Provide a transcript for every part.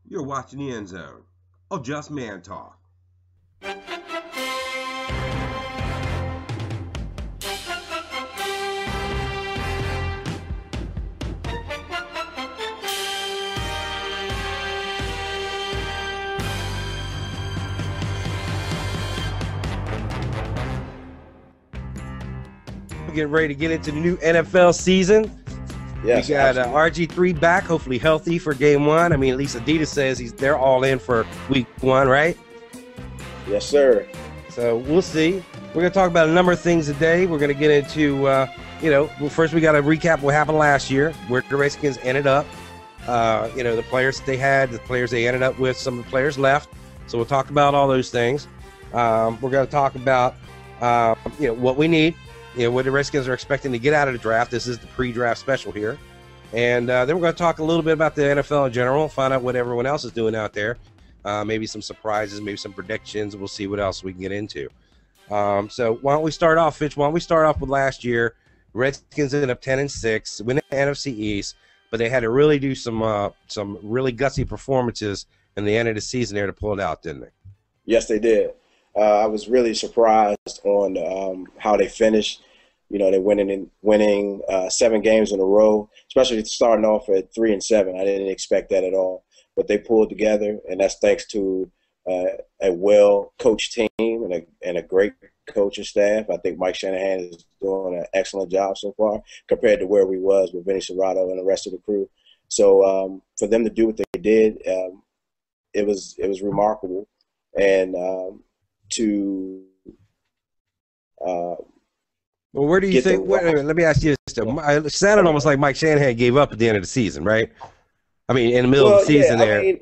You're watching the End Zone. Oh, just man talk. We're getting ready to get into the new NFL season. Yes, we got RG3 back, hopefully healthy for game one. I mean, at least Adidas says they're all in for week one, right? Yes, sir. So we'll see. We're going to talk about a number of things today. We're going to get into, well, first we got to recap what happened last year, where the Redskins ended up. The players they had, the players they ended up with, some of the players left. So we'll talk about all those things. We're going to talk about, what we need. What the Redskins are expecting to get out of the draft. This is the pre-draft special here. And then we're going to talk a little bit about the NFL in general, find out what everyone else is doing out there. Maybe some surprises, maybe some predictions. We'll see what else we can get into. So why don't we start off, Fitch? Why don't we start off with last year? Redskins ended up 10-6, winning the NFC East, but they had to really do some really gutsy performances in the end of the season there to pull it out, didn't they? Yes, they did. I was really surprised on how they finished. They're winning 7 games in a row, especially starting off at 3-7. I didn't expect that at all, but they pulled together, and that's thanks to a well-coached team and a great coaching staff. I think Mike Shanahan is doing an excellent job so far compared to where we was with Vinny Cerrato and the rest of the crew. So for them to do what they did, it was remarkable, and well, where do you think? Let me ask you this. It sounded almost like Mike Shanahan gave up at the end of the season, right? I mean, in the middle of the season there. I mean,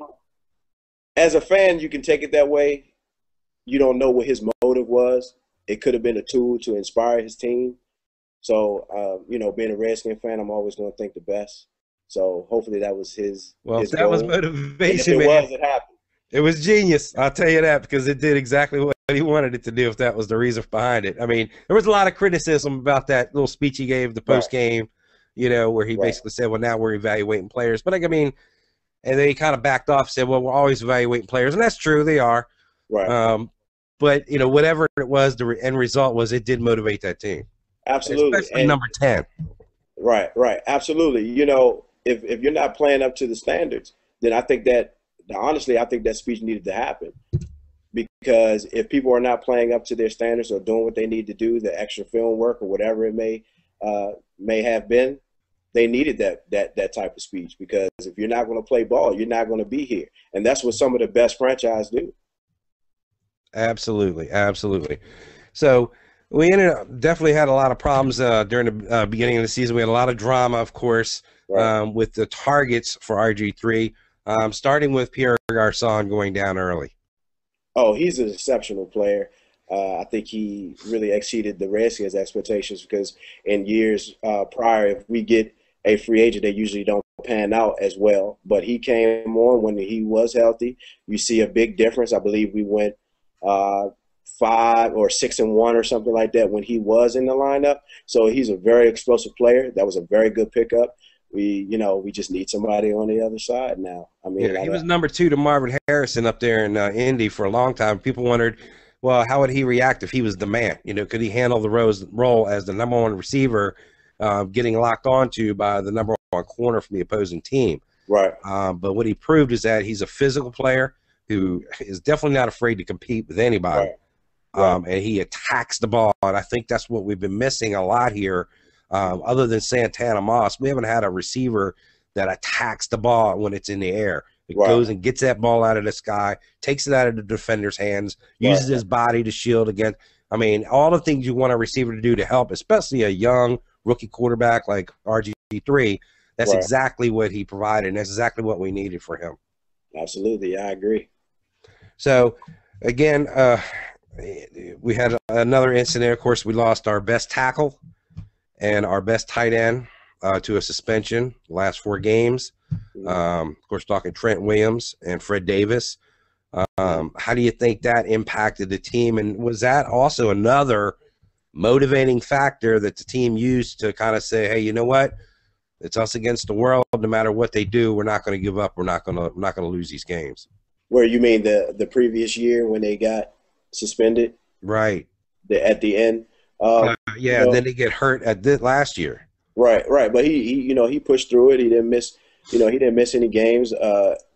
as a fan, you can take it that way. You don't know what his motive was. It could have been a tool to inspire his team. So, being a Redskin fan, I'm always going to think the best. So hopefully that was his. Well, his that goal. was motivation, and if man. it happened. It was genius. I'll tell you that, because it did exactly what he wanted it to do, if that was the reason behind it. I mean, there was a lot of criticism about that little speech he gave the post game, where he basically said, well, now we're evaluating players. But and then he kind of backed off and said, well, we're always evaluating players. And that's true. They are. Right. But, whatever it was, the end result was it did motivate that team. Absolutely. Especially number 10. Right. Absolutely. If you're not playing up to the standards, then I think that speech needed to happen, because if people are not playing up to their standards or doing what they need to do, the extra film work or whatever it may have been, they needed that type of speech, because if you're not going to play ball, you're not going to be here. And that's what some of the best franchises do. Absolutely. So we definitely had a lot of problems during the beginning of the season. We had a lot of drama, of course, with the targets for RG3. Starting with Pierre Garçon going down early. Oh, he's an exceptional player. I think he really exceeded the Redskins' expectations, because in years prior, if we get a free agent, they usually don't pan out as well. But he came on when he was healthy. You see a big difference. I believe we went 5 or 6-1 or something like that when he was in the lineup. So he's a very explosive player. That was a very good pickup. We just need somebody on the other side now. I mean, he was number 2 to Marvin Harrison up there in Indy for a long time. People wondered, well, how would he react if he was the man? Could he handle the role as the number 1 receiver, getting locked onto by the number 1 corner from the opposing team? Right. But what he proved is that he's a physical player who is definitely not afraid to compete with anybody. Right. And he attacks the ball, and I think that's what we've been missing a lot here. Other than Santana Moss, we haven't had a receiver that attacks the ball when it's in the air. It goes and gets that ball out of the sky, takes it out of the defender's hands, uses his body to shield against. I mean, all the things you want a receiver to do to help, especially a young rookie quarterback like RG3. That's exactly what he provided, and that's exactly what we needed for him. Absolutely, I agree. So, again, we had another incident. Of course, we lost our best tackle and our best tight end to a suspension the last 4 games. Of course, talking Trent Williams and Fred Davis. How do you think that impacted the team? And was that also another motivating factor that the team used to kind of say, hey, you know what? It's us against the world. No matter what they do, we're not going to give up. We're not going to lose these games. Where you mean the previous year when they got suspended? Right. At the end. Yeah. You And know, then they get hurt at this last year. right. But he pushed through it. He didn't miss. He didn't miss any games.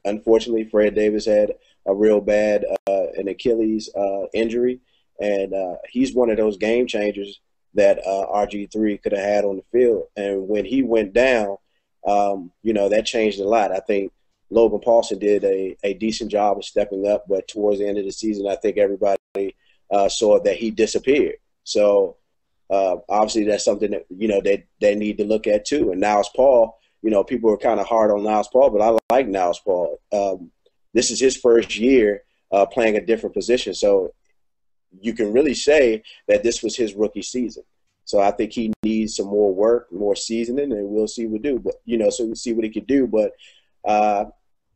Unfortunately, Fred Davis had a real bad an Achilles injury, and he's one of those game changers that RG3 could have had on the field. And when he went down, that changed a lot. I think Logan Paulson did a decent job of stepping up, but towards the end of the season, I think everybody saw that he disappeared. So obviously that's something that they need to look at too. And Niles Paul, people are kind of hard on Niles Paul, but I like Niles Paul. This is his first year playing a different position, so you can really say that this was his rookie season. So I think he needs some more work, more seasoning, and we'll see what do. But so we'll see what he can do. But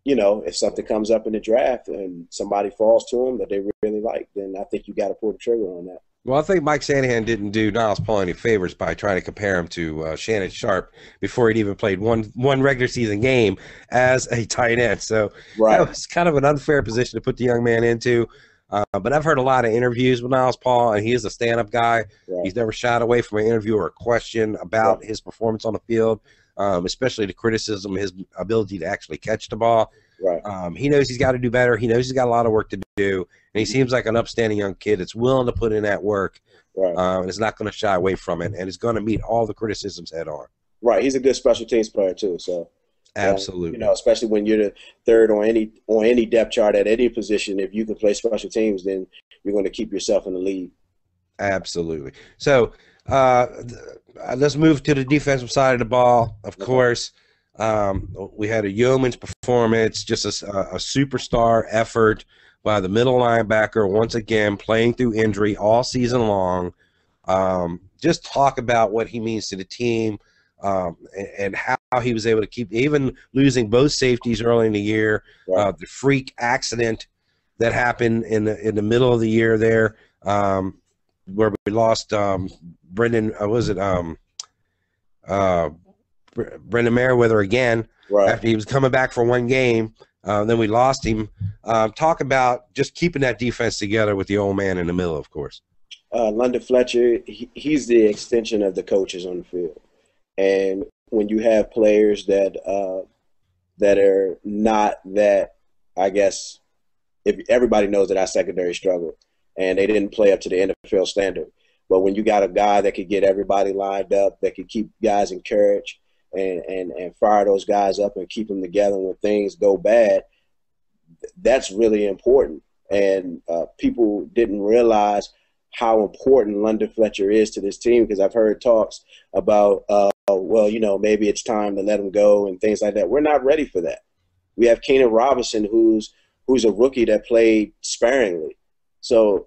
if something comes up in the draft and somebody falls to him that they really like, then I think you got to pull the trigger on that. Well, I think Mike Shanahan didn't do Niles Paul any favors by trying to compare him to Shannon Sharp before he'd even played one regular season game as a tight end. So that was kind of an unfair position to put the young man into. But I've heard a lot of interviews with Niles Paul, and he is a stand-up guy. Right. He's never shied away from an interview or a question about his performance on the field, especially the criticism, his ability to actually catch the ball. Right. He knows he's got to do better. He knows he's got a lot of work to do, and he seems like an upstanding young kid that's willing to put in that work, and is not going to shy away from it, and is going to meet all the criticisms head on. Right. He's a good special teams player too. So absolutely, especially when you're the third on any depth chart at any position, if you can play special teams, then you're going to keep yourself in the lead. Absolutely. So let's move to the defensive side of the ball. Of course. We had a yeoman's performance, just a superstar effort by the middle linebacker, once again playing through injury all season long. Just talk about what he means to the team, and how he was able to keep, even losing both safeties early in the year, the freak accident that happened in the middle of the year there, where we lost Brendan. Brendan Merriweather again, after he was coming back for one game. Then we lost him. Talk about just keeping that defense together with the old man in the middle, of course. London Fletcher, he's the extension of the coaches on the field. And when you have players that are not that, I guess, if everybody knows that our secondary struggled and they didn't play up to the NFL standard. But when you got a guy that could get everybody lined up, that could keep guys encouraged, and fire those guys up and keep them together when things go bad, that's really important. And people didn't realize how important London Fletcher is to this team, because I've heard talks about, maybe it's time to let him go and things like that. We're not ready for that. We have Keenan Robinson, who's a rookie that played sparingly. So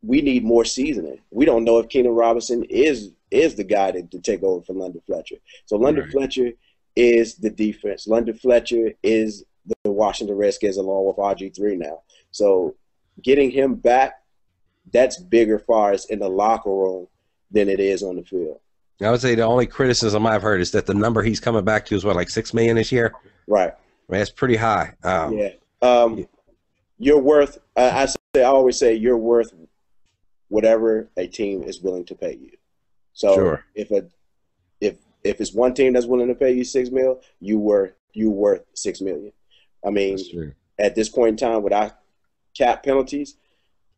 we need more seasoning. We don't know if Keenan Robinson is the guy to take over from London Fletcher. So London Fletcher is the defense. London Fletcher is the Washington Redskins along with RG3 now. So getting him back, that's bigger far as in the locker room than it is on the field. I would say the only criticism I've heard is that the number he's coming back to is like $6 million this year. Right. That's pretty high. You're worth. I always say you're worth whatever a team is willing to pay you. So if it's one team that's willing to pay you $6 million, you worth $6 million. I mean, at this point in time, without cap penalties,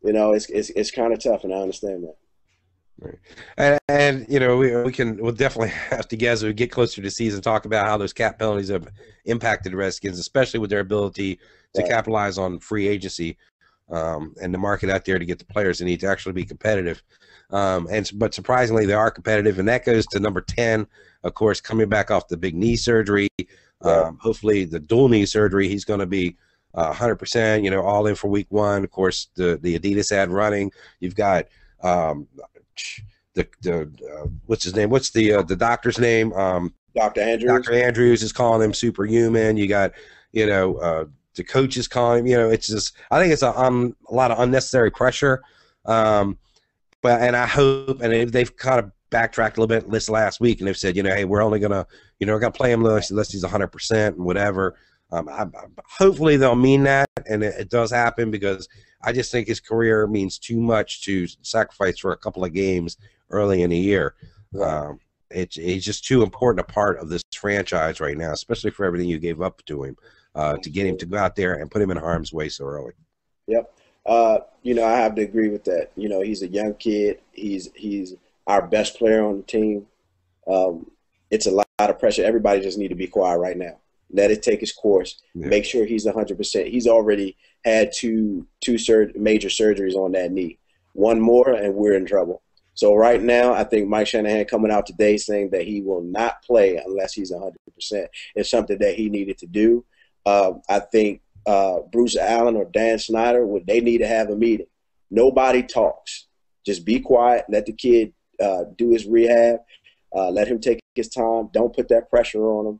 it's kind of tough, and I understand that. Right. And we'll definitely have to, as we get closer to the season, talk about how those cap penalties have impacted the Redskins, especially with their ability to capitalize on free agency and the market out there to get the players they need to actually be competitive. But surprisingly, they are competitive, and that goes to number 10, of course, coming back off the big knee surgery. Hopefully, the dual knee surgery, he's going to be 100%, all in for week 1. Of course, the Adidas ad running. You've got what's his name? What's the doctor's name? Dr. Andrews. Dr. Andrews is calling him superhuman. You got, the coach is calling him. It's just, I think it's a lot of unnecessary pressure. And I hope, and they've kind of backtracked a little bit this last week, and they've said, hey, we're only gonna, we're gonna play him unless he's 100% and whatever. Hopefully they'll mean that, and it does happen, because I just think his career means too much to sacrifice for a couple of games early in the year. Right. It's just too important a part of this franchise right now, especially for everything you gave up to him, to get him to go out there and put him in harm's way so early. Yep. I have to agree with that. He's a young kid. He's our best player on the team. It's a lot of pressure. Everybody just need to be quiet right now. Let it take its course. Yeah. Make sure he's 100%. He's already had two major surgeries on that knee. One more, and we're in trouble. So right now, I think Mike Shanahan coming out today saying that he will not play unless he's 100% is something that he needed to do. I think Bruce Allen or Dan Snyder, they need to have a meeting. Nobody talks. Just be quiet. Let the kid do his rehab. Let him take his time. Don't put that pressure on him.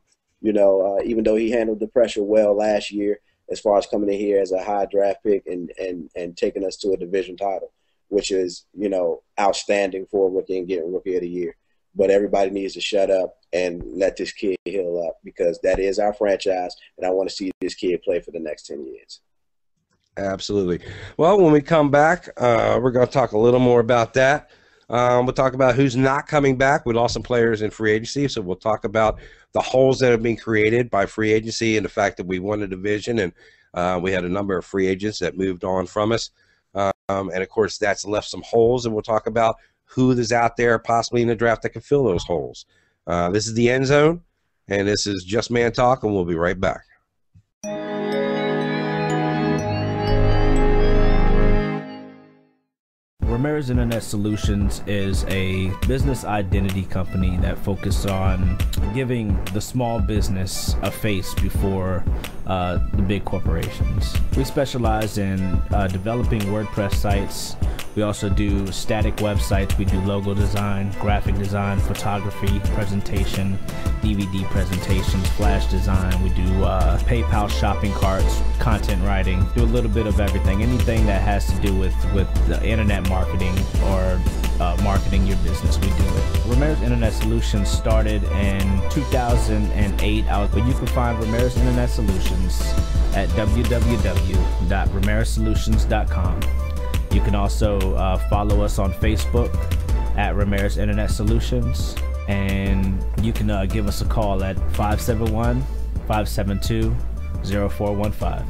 Even though he handled the pressure well last year, as far as coming in here as a high draft pick and taking us to a division title, which is, outstanding for a rookie and getting Rookie of the Year. But everybody needs to shut up and let this kid heal up, because that is our franchise, and I want to see this kid play for the next 10 years. Absolutely. Well, when we come back, we're going to talk a little more about that. We'll talk about who's not coming back. We lost some players in free agency, so we'll talk about the holes that have been created by free agency and the fact that we won the division, and we had a number of free agents that moved on from us. And, of course, that's left some holes, and we'll talk about who is out there possibly in the draft that can fill those holes. This is the End Zone, and this is Just Man Talk, and we'll be right back. Ramirez Internet Solutions is a business identity company that focuses on giving the small business a face before the big corporations. We specialize in developing WordPress sites. We also do static websites. We do logo design, graphic design, photography, presentation, DVD presentations, flash design. We do PayPal shopping carts, content writing, do a little bit of everything. Anything that has to do with the internet marketing or marketing your business, we do it. Ramirez Internet Solutions started in 2008, but you can find Ramirez Internet Solutions at www.ramirezsolutions.com. You can also follow us on Facebook at Ramirez Internet Solutions, and you can give us a call at 571-572-0415.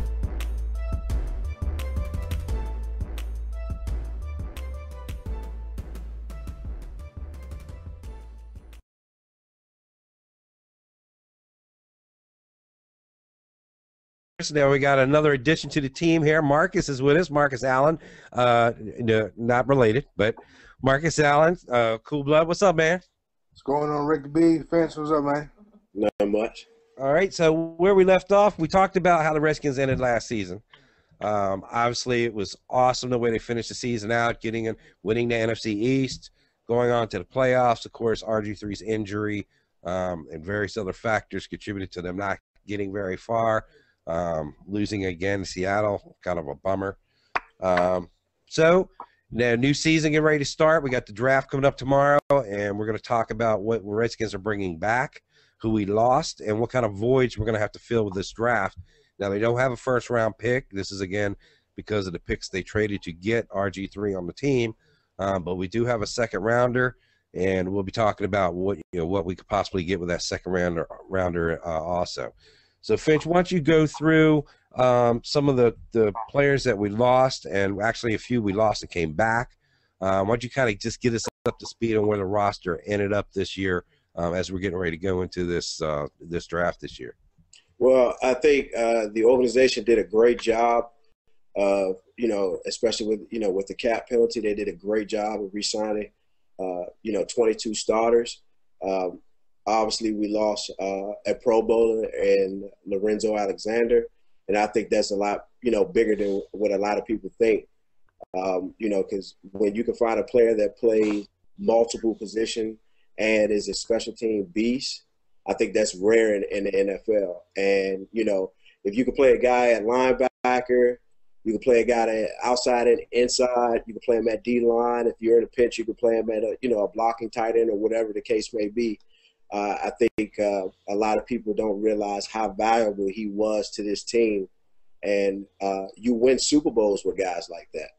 Now we got another addition to the team here. Marcus is with us. Marcus Allen, not related, but Marcus Allen, Cool Blood. What's up, man? What's going on, Rick B? Fans, what's up, man? Not much. All right, so where we left off, we talked about how the Redskins ended last season. Obviously, it was awesome the way they finished the season out, winning the NFC East, going on to the playoffs. Of course, RG3's injury and various other factors contributed to them not getting very far. Losing again to Seattle, kind of a bummer. So, now new season getting ready to start. We got the draft coming up tomorrow, and we're going to talk about what Redskins are bringing back, who we lost, and what kind of voids we're going to have to fill with this draft. Now, they don't have a first-round pick. This is, again, because of the picks they traded to get RG3 on the team. But we do have a second-rounder, and we'll be talking about what we could possibly get with that second-rounder also. So, Finch, why don't you go through some of the players that we lost, and actually a few we lost and came back. Why don't you kind of just get us up to speed on where the roster ended up this year as we're getting ready to go into this draft this year? Well, I think the organization did a great job of, especially with the cap penalty, they did a great job of re-signing, 22 starters. Obviously, we lost a Pro Bowler and Lorenzo Alexander, and I think that's a lot, bigger than what a lot of people think. Because when you can find a player that plays multiple positions and is a special team beast, I think that's rare in the NFL. And, if you can play a guy at linebacker, You can play a guy that outside and inside. You can play him at D line. If you're in a pinch, you can play him at a blocking tight end or whatever the case may be. I think a lot of people don't realize how valuable he was to this team, and you win Super Bowls with guys like that.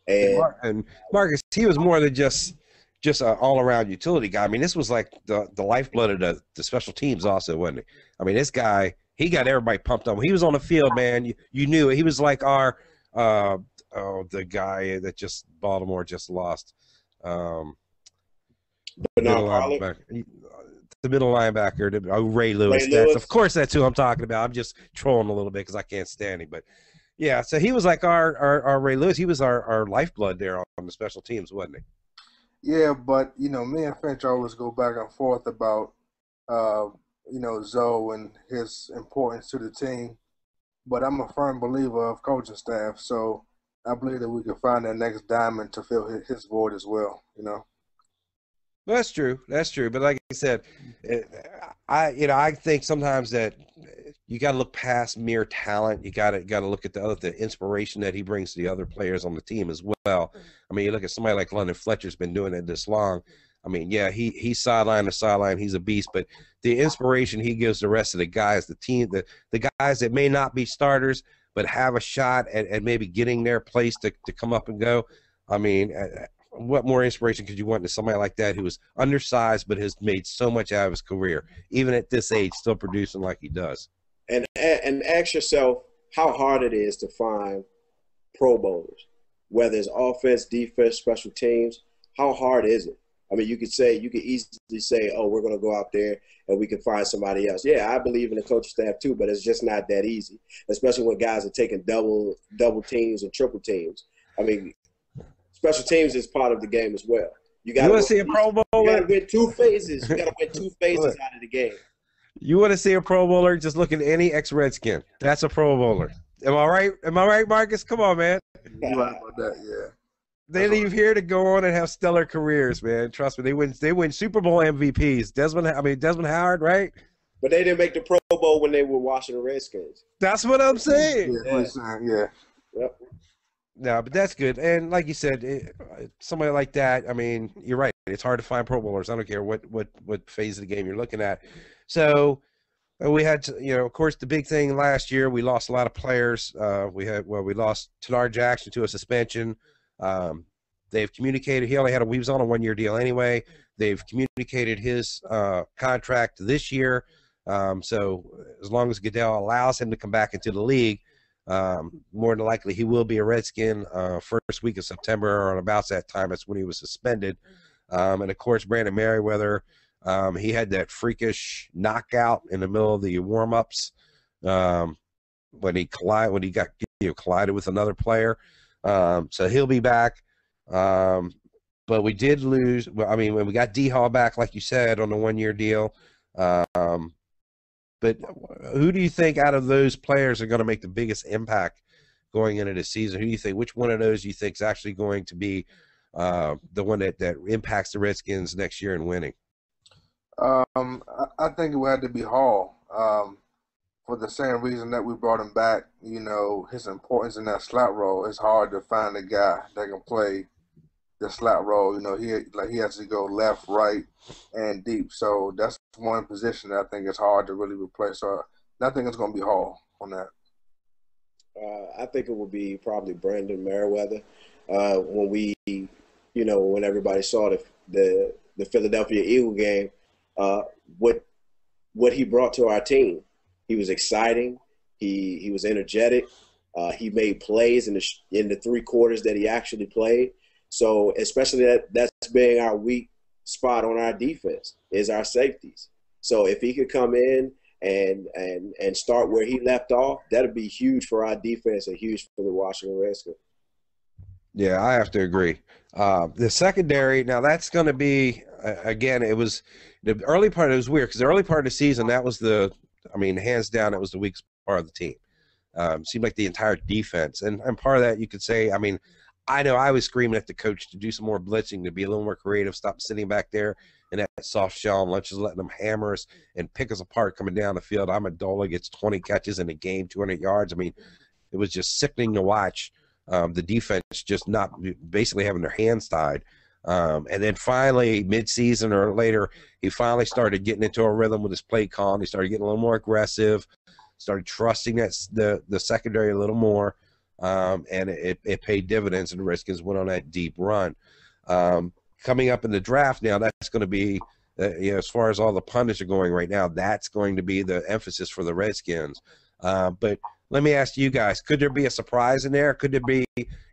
And Marcus, he was more than just an all-around utility guy. I mean, this was like the lifeblood of the special teams also, wasn't he? I mean, this guy, he got everybody pumped up. When he was on the field, man, you knew it. He was like our the guy that Baltimore just lost. Bernard Pollard. The middle linebacker, Ray Lewis. Of course, that's who I'm talking about. I'm just trolling a little bit because I can't stand him. But, yeah, so he was like our Ray Lewis. He was our lifeblood there on the special teams, wasn't he? Yeah, but, me and Finch always go back and forth about, Zoe and his importance to the team. But I'm a firm believer of coaching staff, so I believe that we can find that next diamond to fill his void as well, Well, that's true. That's true. But like I said, I think sometimes that you got to look past mere talent. You got to look at the inspiration that he brings to the other players on the team as well. I mean, you look at somebody like London Fletcher's been doing it this long. I mean, yeah, he's sideline to sideline. He's a beast, but the inspiration he gives the rest of the guys, the team, the guys that may not be starters but have a shot at maybe getting their place to come up and go. I mean, what more inspiration could you want to somebody like that who is undersized but has made so much out of his career, even at this age, still producing like he does? And ask yourself how hard it is to find Pro Bowlers, whether it's offense, defense, special teams. How hard is it? I mean, you could easily say, oh, we're going to go out there and we can find somebody else. Yeah, I believe in the coaching staff too, but it's just not that easy, especially when guys are taking double teams and triple teams. I mean, special teams is part of the game as well. You want to see a Pro Bowler? You got to win two phases. You got to win two phases out of the game. You want to see a Pro Bowler? Just look at any ex-Redskin. That's a Pro Bowler. Am I right? Am I right, Marcus? Come on, man. You're right about that, yeah. They leave here to go on and have stellar careers, man. Trust me, they win Super Bowl MVPs. Desmond Howard, right? But they didn't make the Pro Bowl when they were Washington Redskins. That's what I'm saying. Yeah. Yep. No, but that's good. And like you said, somebody like that, I mean, you're right. It's hard to find Pro Bowlers. I don't care what phase of the game you're looking at. So we had, of course, the big thing last year, we lost a lot of players. We lost Tanar Jackson to a suspension. They've communicated he was on a 1-year deal anyway. They've communicated his contract this year. So as long as Goodell allows him to come back into the league, more than likely he will be a Redskin first week of September or about that time. That's when he was suspended. And of course, Brandon Merriweather, he had that freakish knockout in the middle of the warm-ups when he got collided with another player. So he'll be back. But we did lose. I mean, when we got D-Hall back, like you said, on the 1-year deal. But who do you think out of those players are going to make the biggest impact going into the season? Who do you think? Which one of those do you think is actually going to be the one that impacts the Redskins next year in winning? I think it would have to be Hall. For the same reason that we brought him back, his importance in that slot role. It's hard to find a guy that can play the slot role. He has to go left, right, and deep. So that's one position that I think is hard to really replace. So I think it's going to be Hall on that. I think it will be probably Brandon Merriweather. When everybody saw the Philadelphia Eagle game, what he brought to our team. He was exciting. He was energetic. He made plays in the 3 quarters that he actually played. So especially that's being our weak spot on our defense is our safeties. So if he could come in and start where he left off, that'd be huge for our defense and huge for the Washington Redskins. Yeah, I have to agree. The secondary, now that's going to be again. It was the early part. It was weird because the early part of the season that was hands down, it was the weakest part of the team. Seemed like the entire defense. And part of that, you could say, I know I was screaming at the coach to do some more blitzing, to be a little more creative, stop sitting back there in that soft shell and let's just letting them hammer us and pick us apart coming down the field. Amendola gets 20 catches in a game, 200 yards. It was just sickening to watch the defense just not basically having their hands tied. And then finally, mid-season or later, he finally started getting into a rhythm with his play call. He started getting a little more aggressive, started trusting the secondary a little more, and it paid dividends, and the Redskins went on that deep run. Coming up in the draft now, that's going to be, as far as all the pundits are going right now, that's going to be the emphasis for the Redskins. But let me ask you guys, could there be a surprise in there? Could there be,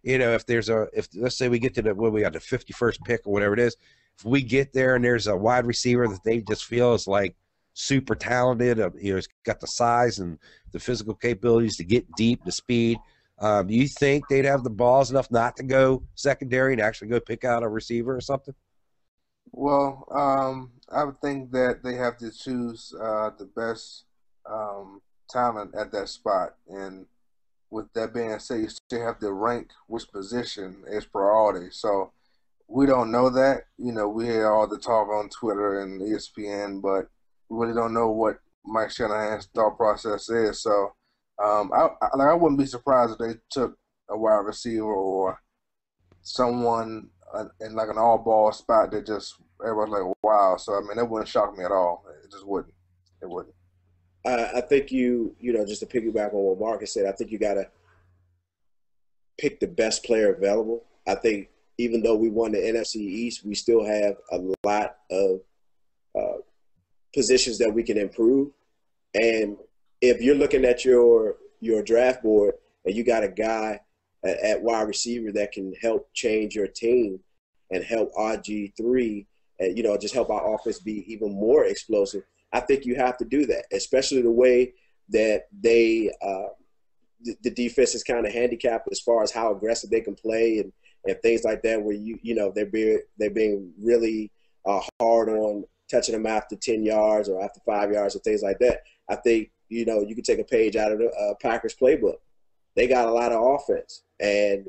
if let's say we get to we got the 51st pick or whatever it is, if we get there and there's a wide receiver that they just feel is like super talented, he's got the size and the physical capabilities to get deep, the speed, do you think they'd have the balls enough not to go secondary and actually go pick out a receiver or something? Well, I would think that they have to choose the best talent at that spot. And with that being said, you still have to rank which position is priority. So we don't know that. We hear all the talk on Twitter and ESPN, but we really don't know what Mike Shanahan's thought process is. So I wouldn't be surprised if they took a wide receiver or someone in like an all-ball spot that just everyone's like, wow. So, that wouldn't shock me at all. It just wouldn't. It wouldn't. I think just to piggyback on what Marcus said, I think you got to pick the best player available. I think even though we won the NFC East, we still have a lot of positions that we can improve. And if you're looking at your draft board and you got a guy at wide receiver that can help change your team and help RG3 and, just help our offense be even more explosive, I think you have to do that, especially the way that the defense is kind of handicapped as far as how aggressive they can play and things like that, where they're being really hard on touching them after 10 yards or after 5 yards or things like that. I think you can take a page out of the Packers playbook. They got a lot of offense, and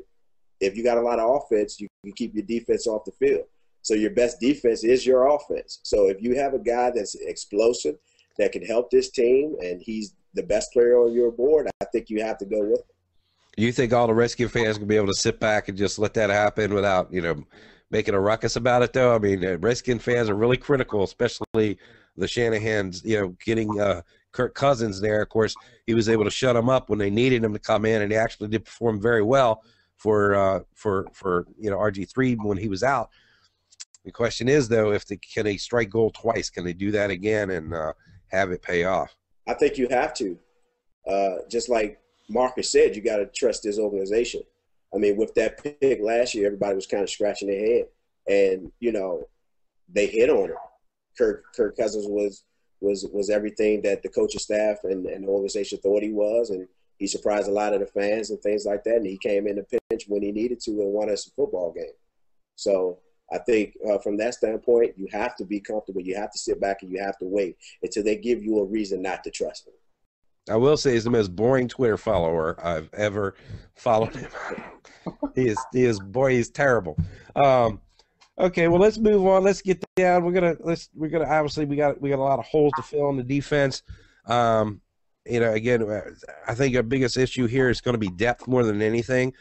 if you got a lot of offense, you can keep your defense off the field. So your best defense is your offense. So if you have a guy that's explosive that can help this team and he's the best player on your board, I think you have to go with him. You think all the Redskin fans can be able to sit back and just let that happen without, making a ruckus about it, though? Redskin fans are really critical, especially the Shanahans, getting Kirk Cousins there. Of course, he was able to shut them up when they needed him to come in, and he actually did perform very well for RG3 when he was out. The question is, though, can they strike gold twice? Can they do that again and have it pay off? I think you have to. Just like Marcus said, you got to trust this organization. With that pick last year, everybody was kind of scratching their head, and they hit on it. Kirk Cousins was everything that the coaching staff and the organization thought he was, and he surprised a lot of the fans and things like that. And he came in the pinch when he needed to and won us a football game. So I think from that standpoint, you have to be comfortable. You have to sit back and you have to wait until they give you a reason not to trust him. I will say he's the most boring Twitter follower I've ever followed him. He's terrible. Okay, well, let's move on. Let's get down. We're gonna obviously we got a lot of holes to fill in the defense. Again, I think our biggest issue here is going to be depth more than anything.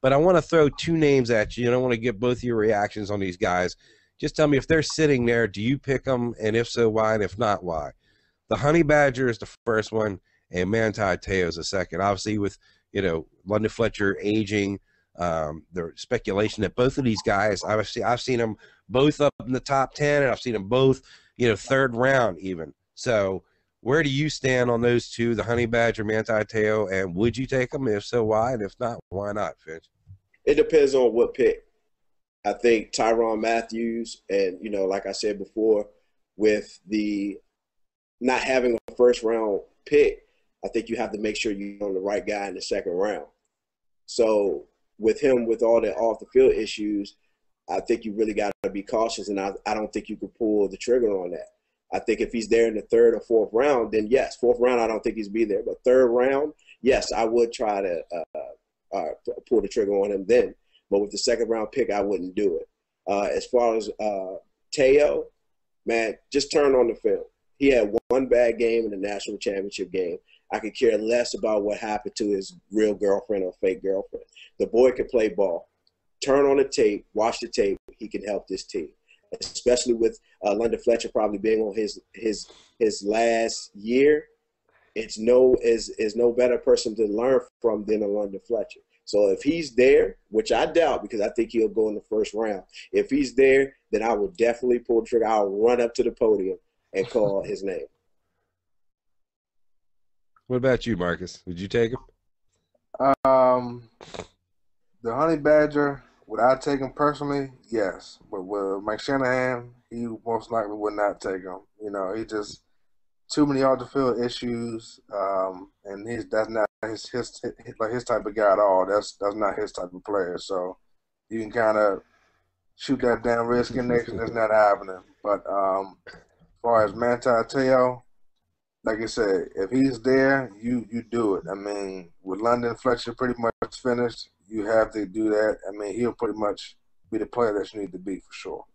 But I want to throw two names at you, and I want to get both your reactions on these guys. Just tell me, if they're sitting there, do you pick them? And if so, why? And if not, why? The Honey Badger is the first one, and Manti Te'o is the second. Obviously, with London Fletcher aging, the speculation that both of these guys, I've seen them both up in the top 10, and I've seen them both, third round even. So where do you stand on those two, the Honey Badger, Manti Te'o, and would you take them? If so, why? And if not, why not, Finch? It depends on what pick. I think Tyrann Mathieu, and, like I said before, with the not having a first-round pick, I think you have to make sure you're on the right guy in the second round. So with him, with all the off-the-field issues, I think you really got to be cautious, and I don't think you can pull the trigger on that. I think if he's there in the third or fourth round, then yes. Fourth round, I don't think he's be there. But third round, yes, I would try to pull the trigger on him then. But with the second-round pick, I wouldn't do it. As far as Te'o, man, just turn on the film. He had one bad game in the national championship game. I could care less about what happened to his real girlfriend or fake girlfriend. The boy can play ball. Turn on the tape, watch the tape. He can help this team, especially with London Fletcher probably being on his last year. It's no better person to learn from than a London Fletcher. So if he's there, which I doubt because I think he'll go in the first round, if he's there, then I will definitely pull the trigger. I'll run up to the podium and call his name. What about you, Marcus? Would you take him? The Honey Badger, would I take him personally? Yes. But with Mike Shanahan, he most likely would not take him. You know, he just too many off the field issues, and that's not his type of guy at all. That's not his type of player. So you can kind of shoot that down. Redskin Nation, that's not happening. But as far as Manti Te'o, like I said, if he's there, you do it. I mean, with London Fletcher pretty much finished, you have to do that. I mean, he'll pretty much be the player that you need to be for sure.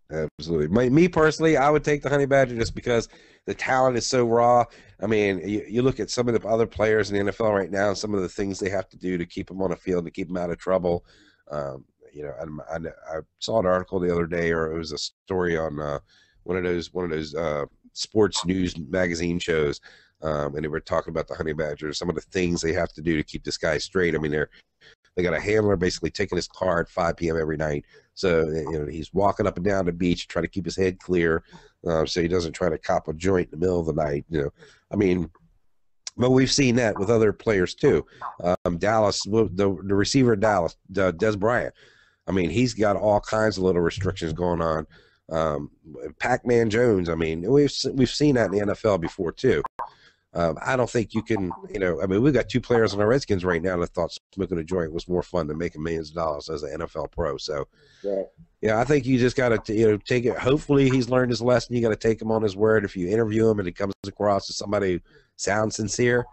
Absolutely. Me personally, I would take the Honey Badger just because the talent is so raw. I mean, you look at some of the other players in the NFL right now and some of the things they have to do to keep them on the field, to keep them out of trouble. You know, I saw an article the other day, or it was a story on one of those sports news magazine shows, and they were talking about the Honey Badger, some of the things they have to do to keep this guy straight. I mean, they got a handler basically taking his car at 5 p.m. every night. So, you know, he's walking up and down the beach trying to keep his head clear, so he doesn't try to cop a joint in the middle of the night. You know, I mean, but we've seen that with other players too. Dallas, the receiver in Dallas, Des Bryant. I mean, he's got all kinds of little restrictions going on. Pac-Man Jones. I mean, we've seen that in the NFL before too. I don't think you can, you know, I mean, we've got two players on the Redskins right now that thought smoking a joint was more fun than making millions of dollars as an NFL pro. So, yeah, I think you just got to, you know, take it. Hopefully he's learned his lesson. You got to take him on his word. If you interview him and he comes across as somebody who sounds sincere,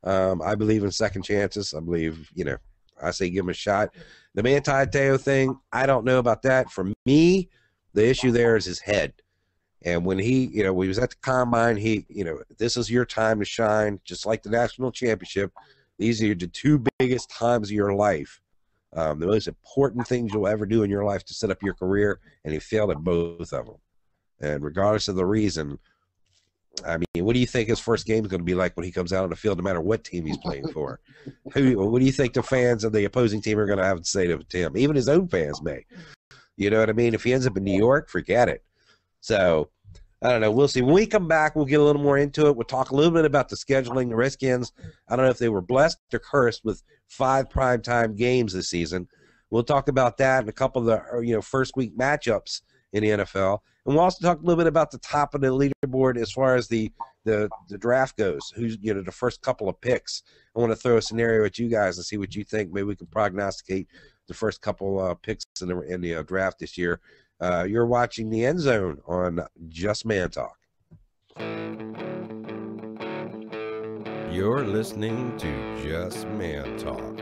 I believe in second chances. I believe, you know, I say give him a shot. The Manti Te'o thing, I don't know about that. For me, the issue there is his head. And when he was at the combine, this is your time to shine, just like the national championship. These are the two biggest times of your life, the most important things you'll ever do in your life to set up your career, and he failed at both of them. And regardless of the reason, I mean, what do you think his first game is going to be like when he comes out on the field, no matter what team he's playing for? What do you think the fans of the opposing team are going to have to say to him? Even his own fans may. You know what I mean? If he ends up in New York, forget it. So, I don't know. We'll see. When we come back, we'll get a little more into it. We'll talk a little bit about the scheduling. The Redskins, I don't know if they were blessed or cursed with 5 primetime games this season. We'll talk about that and a couple of the first week matchups in the NFL. And we'll also talk a little bit about the top of the leaderboard as far as the draft goes, who's the first couple of picks. I want to throw a scenario at you guys and see what you think. Maybe we can prognosticate the first couple picks in the draft this year. You're watching The End Zone on Just Man Talk. You're listening to Just Man Talk,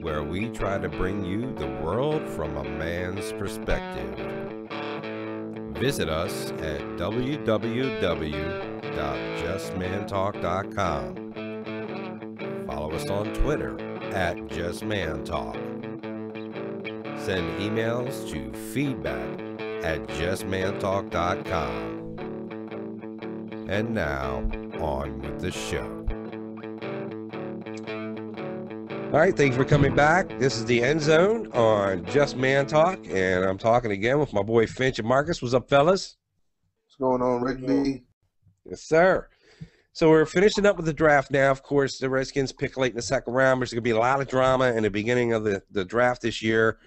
where we try to bring you the world from a man's perspective. Visit us at www.justmantalk.com. Follow us on Twitter at JustManTalk. Send emails to feedback@justmantalk.com. And now, on with the show. All right, thanks for coming back. This is The End Zone on Just Man Talk, and I'm talking again with my boy Finch and Marcus. What's up, fellas? What's going on, Rick B? Yes, sir. So we're finishing up with the draft now. Of course, the Redskins pick late in the second round. There's going to be a lot of drama in the beginning of the draft this year,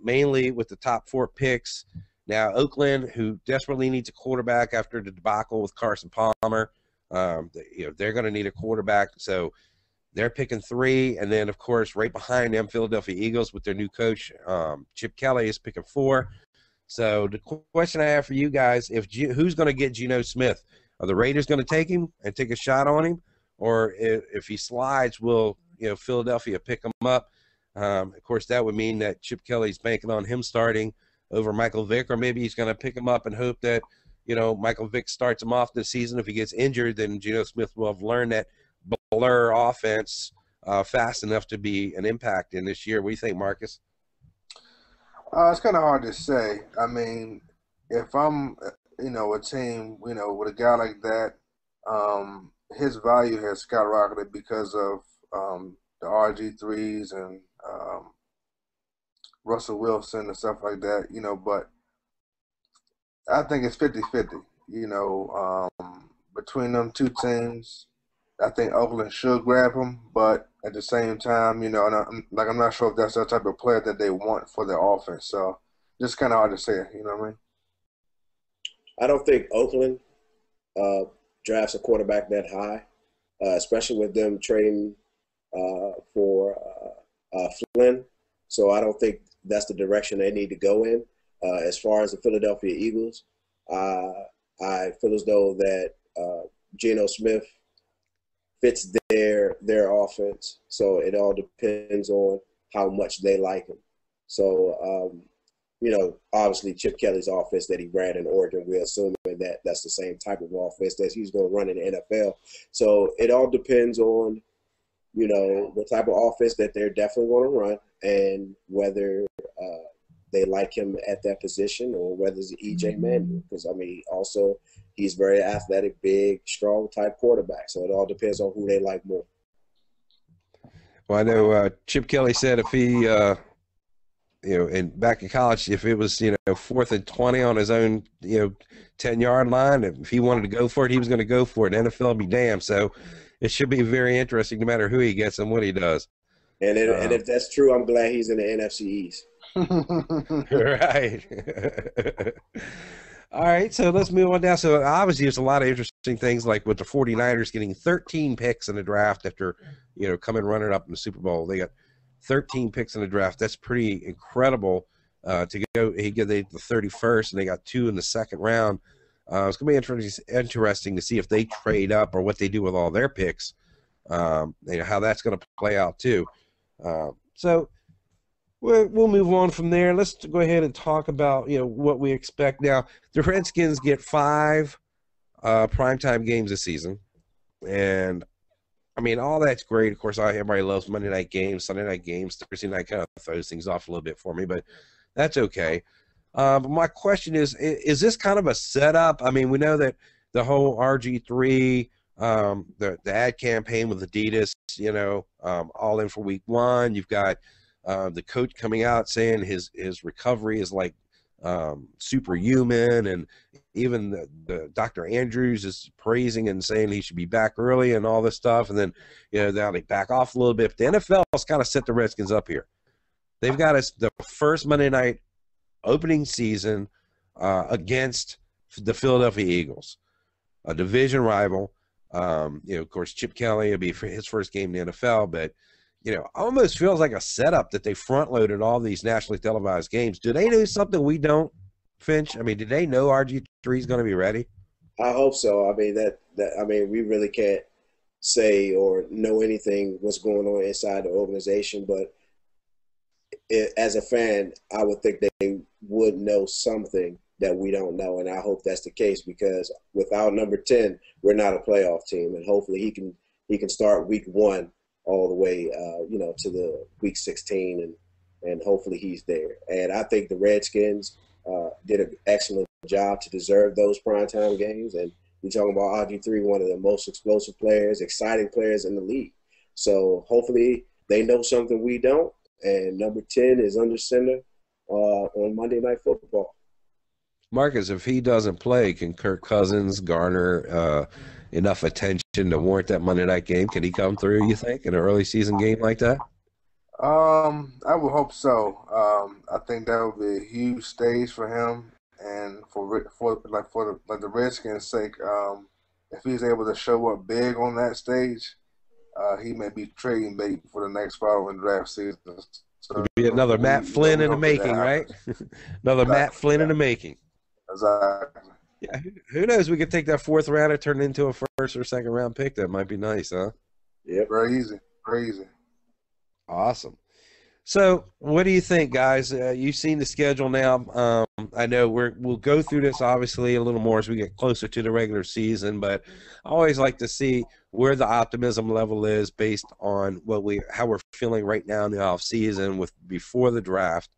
mainly with the top 4 picks. Now, Oakland, who desperately needs a quarterback after the debacle with Carson Palmer, they're going to need a quarterback. So they're picking 3, and then, of course, right behind them, Philadelphia Eagles with their new coach, Chip Kelly, is picking 4. So the question I have for you guys, who's going to get Geno Smith? Are the Raiders going to take him and take a shot on him? Or if he slides, will Philadelphia pick him up? Of course, that would mean that Chip Kelly's banking on him starting over Michael Vick, or maybe he's going to pick him up and hope that Michael Vick starts him off this season. If he gets injured, then Geno Smith will have learned that blur offense fast enough to be an impact in this year. What do you think, Marcus? It's kind of hard to say. I mean, if I'm, a team, with a guy like that, his value has skyrocketed because of the RG3s and Russell Wilson and stuff like that, but I think it's 50-50, between them two teams. I think Oakland should grab him, but at the same time, and I'm not sure if that's the type of player that they want for their offense. So just kind of hard to say, you know what I mean? I don't think Oakland drafts a quarterback that high, especially with them trading for Flynn. So I don't think that's the direction they need to go in. As far as the Philadelphia Eagles, I feel as though that Geno Smith fits their offense. So it all depends on how much they like him. So, obviously Chip Kelly's offense that he ran in Oregon, we're assuming that that's the same type of offense that he's going to run in the NFL. So it all depends on, what type of offense that they're definitely going to run and whether they like him at that position or whether it's E.J. Manuel. Because, also he's very athletic, big, strong type quarterback. So it all depends on who they like more. Well, I know Chip Kelly said if he, and back in college, if it was, 4th and 20 on his own, 10-yard line, if he wanted to go for it, he was going to go for it. NFL be damned. So it should be very interesting no matter who he gets and what he does. And if that's true, I'm glad he's in the NFC East. Right. All right, so let's move on down. So obviously there's a lot of interesting things like with the 49ers getting 13 picks in the draft after, coming running up in the Super Bowl. They got 13 picks in the draft. That's pretty incredible to go. He got the 31st, and they got 2 in the second round. It's going to be interesting to see if they trade up or what they do with all their picks, how that's going to play out too. So we'll move on from there. Let's go ahead and talk about what we expect now. The Redskins get 5 primetime games this season, and all that's great. Of course, everybody loves Monday night games, Sunday night games, Thursday night kind of throws things off a little bit for me, but that's okay. But my question is this kind of a setup? We know that the whole RG3, the ad campaign with Adidas, all in for week 1. You've got the coach coming out saying his recovery is like superhuman, and even the Dr. Andrews is praising and saying he should be back early and all this stuff. And then, now they back off a little bit. But the NFL has kind of set the Redskins up here. They've got the first Monday night opening season against the Philadelphia Eagles, a division rival. Of course, Chip Kelly will be for his first game in the NFL, but almost feels like a setup that they front-loaded all these nationally televised games. Do they know something we don't, Finch? Did they know RG3 is going to be ready? I hope so. We really can't say or know anything what's going on inside the organization, but as a fan, I would think they would know something that we don't know, and I hope that's the case because without number 10, we're not a playoff team, and hopefully he can start week 1 all the way, to the week 16, and hopefully he's there. And I think the Redskins did an excellent job to deserve those primetime games. And you're talking about RG3, one of the most explosive players, exciting players in the league. So hopefully they know something we don't. And number 10 is under center on Monday Night Football. Marcus, if he doesn't play, can Kirk Cousins garner enough attention to warrant that Monday night game? Can he come through, you think, in an early season game like that? I would hope so. I think that would be a huge stage for him, and for the Redskins' sake, if he's able to show up big on that stage, he may be trading bait for the next following draft season. So it'd be another Matt Flynn in the making, right? Another Matt Flynn in the making. Exactly. Yeah, who knows? We could take that 4th rounder, turn it into a 1st or 2nd round pick. That might be nice, huh? Yeah, crazy. Awesome. So, what do you think, guys? You've seen the schedule now. I know we'll go through this obviously a little more as we get closer to the regular season, but I always like to see where the optimism level is based on how we're feeling right now in the off season with before the draft.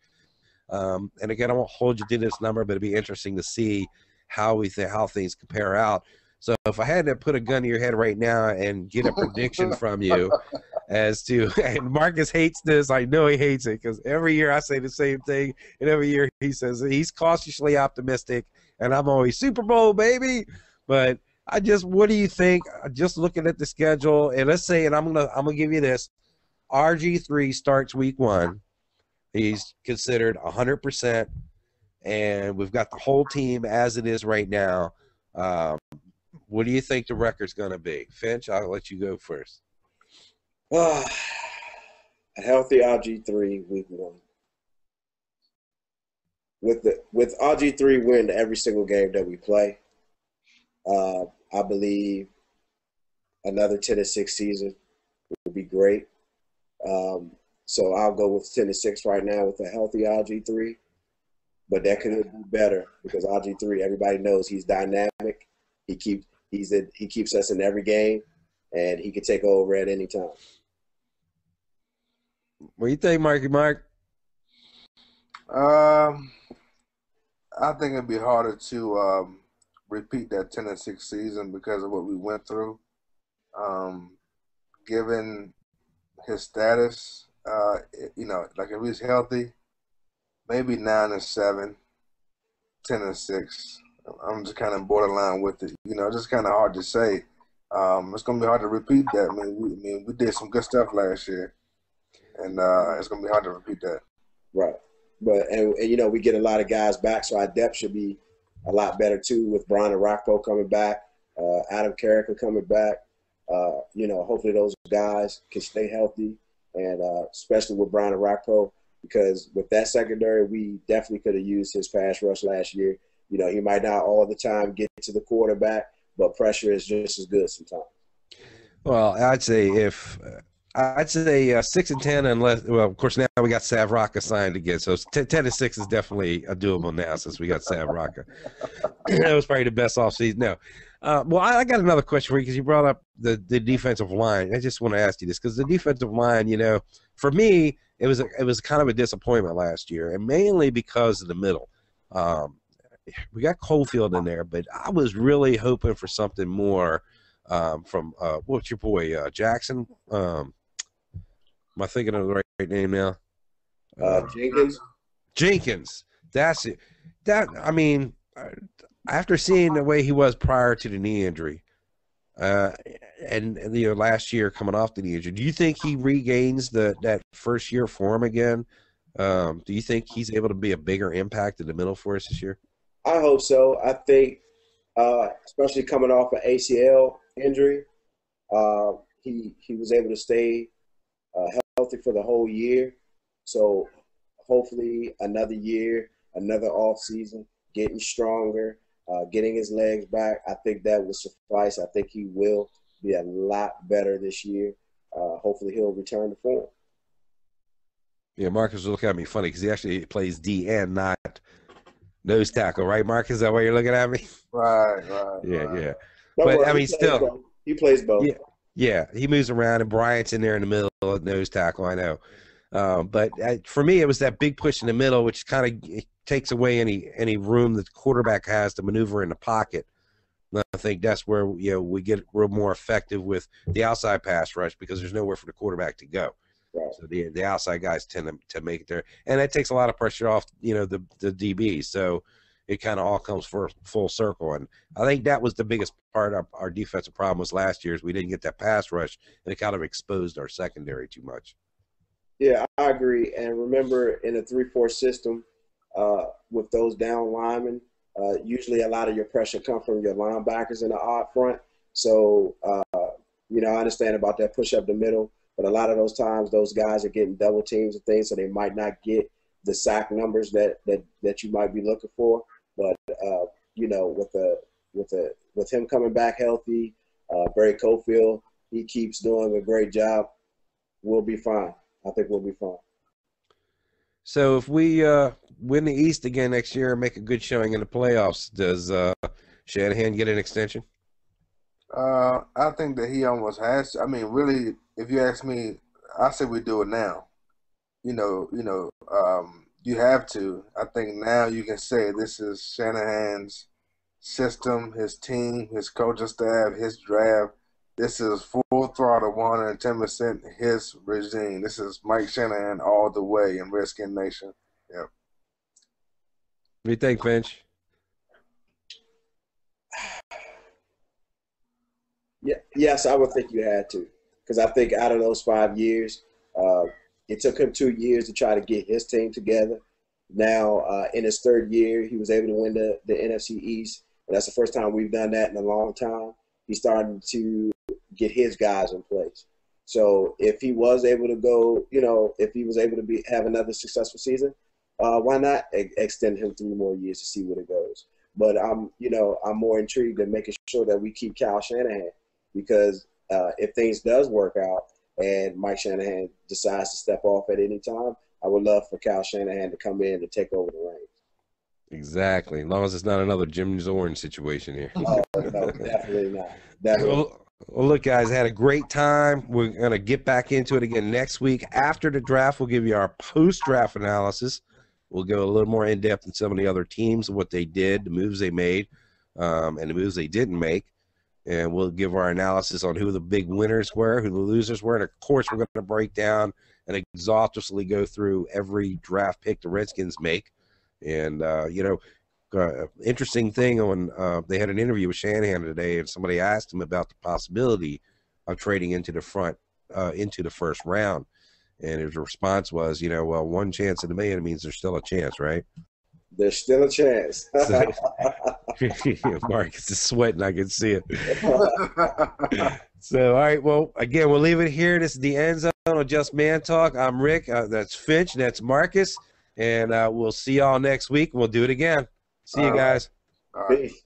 And again, I won't hold you to this number, but it'd be interesting to see how things compare out. So, if I had to put a gun to your head right now and get a prediction from you as to, and Marcus hates this, I know he hates it because every year I say the same thing, and every year he says he's cautiously optimistic, and I'm always Super Bowl, baby. But what do you think? Just looking at the schedule, and let's say, and I'm gonna give you this: RG3 starts week 1. He's considered 100%, and we've got the whole team as it is right now. What do you think the record's going to be? Finch, I'll let you go first. A healthy RG3 week 1. With RG3 win every single game that we play, I believe another 10-6 season would be great. So I'll go with 10-6 right now with a healthy RG3. But that could be better because RG3, everybody knows he's dynamic. He keeps us in every game, and he can take over at any time. What do you think, Marky Mark? I think it'd be harder to repeat that 10-6 season because of what we went through. Given his status, like if he's healthy, maybe 9-7, 10-6. I'm just kind of borderline with it. Just kind of hard to say. It's gonna be hard to repeat that. We did some good stuff last year, and it's gonna be hard to repeat that. Right, but and we get a lot of guys back, so our depth should be a lot better too. With Brian Rockpo coming back, Adam Carricker coming back. Hopefully those guys can stay healthy, and especially with Brian Rockpo, because with that secondary, we definitely could have used his pass rush last year. He might not all the time get to the quarterback, but pressure is just as good sometimes. Well, I'd say 6-10, unless, well, of course now we got Sav Rocca signed again, so 10-6 is definitely doable now since we got Sav Rocca. That was probably the best offseason. No, well, I got another question for you because you brought up the defensive line. I just want to ask you this because the defensive line, for me, it was kind of a disappointment last year, and mainly because of the middle. We got Cofield in there, but I was really hoping for something more from what's your boy Jackson? Am I thinking of the right name now? Jenkins. Jenkins. That's it. After seeing the way he was prior to the knee injury, and last year coming off the knee injury, do you think he regains that first year form again? Do you think he's able to be a bigger impact in the middle for us this year? I hope so. I think, especially coming off an ACL injury, he was able to stay healthy for the whole year. So hopefully another year, another off season, getting stronger, getting his legs back. I think that will suffice. I think he will be a lot better this year. Hopefully he'll return to form. Yeah, Marcus was looking at me funny because he actually plays DN, not nose tackle, right, Marcus? Is that why you're looking at me? Right. Yeah. Don't But worry, still, he plays both. Yeah, he moves around, and Bryant's in there in the middle of nose tackle. I know, but for me, it was that big push in the middle, which kind of takes away any room that the quarterback has to maneuver in the pocket. And I think that's where we get real more effective with the outside pass rush because there's nowhere for the quarterback to go. Right. So the outside guys tend to make it there, and that takes a lot of pressure off the DB. So it kind of all comes full circle, and I think that was the biggest part of our defensive problem was last year is we didn't get that pass rush, and it kind of exposed our secondary too much. Yeah, I agree. And remember, in a 3-4 system, with those down linemen, usually a lot of your pressure comes from your linebackers in the odd front. So I understand about that push up the middle. But a lot of those times, those guys are getting double teams and things, so they might not get the sack numbers that you might be looking for. But with him coming back healthy, Barry Cofield, he keeps doing a great job. We'll be fine. I think we'll be fine. So if we win the East again next year and make a good showing in the playoffs, does Shanahan get an extension? I think that he almost has to. I mean, really, if you ask me, I say we do it now. You have to. I think now you can say this is Shanahan's system, his team, his coaching staff, his draft. This is full throttle, 110% his regime. This is Mike Shanahan all the way in Redskin Nation. Yep. What do you think, Finch? Yeah, yes, I would think you had to, because I think out of those 5 years, it took him 2 years to try to get his team together. Now, in his third year, he was able to win the NFC East, and that's the first time we've done that in a long time. He's starting to get his guys in place. So if he was able to go, if he was able to have another successful season, why not extend him 3 more years to see where it goes? But I'm more intrigued in making sure that we keep Kyle Shanahan, because if things does work out and Mike Shanahan decides to step off at any time, I would love for Kyle Shanahan to come in and take over the reins. Exactly. As long as it's not another Jim Zorn situation here. Oh, no, definitely not. Definitely. Well, look, guys, had a great time. We're going to get back into it again next week. After the draft, we'll give you our post-draft analysis. We'll go a little more in-depth in some of the other teams, what they did, the moves they made, and the moves they didn't make. And we'll give our analysis on who the big winners were, who the losers were. And, of course, we're going to break down and exhaustively go through every draft pick the Redskins make. And, interesting thing on they had an interview with Shanahan today, and somebody asked him about the possibility of trading into the first round. And his response was, well, 1 chance in a million means there's still a chance, right? There's still a chance. Marcus is sweating. I can see it. So, all right. Well, again, we'll leave it here. This is the End Zone of Just Man Talk. I'm Rick. That's Finch. That's Marcus. And we'll see y'all next week. We'll do it again. See you guys. All right. Peace.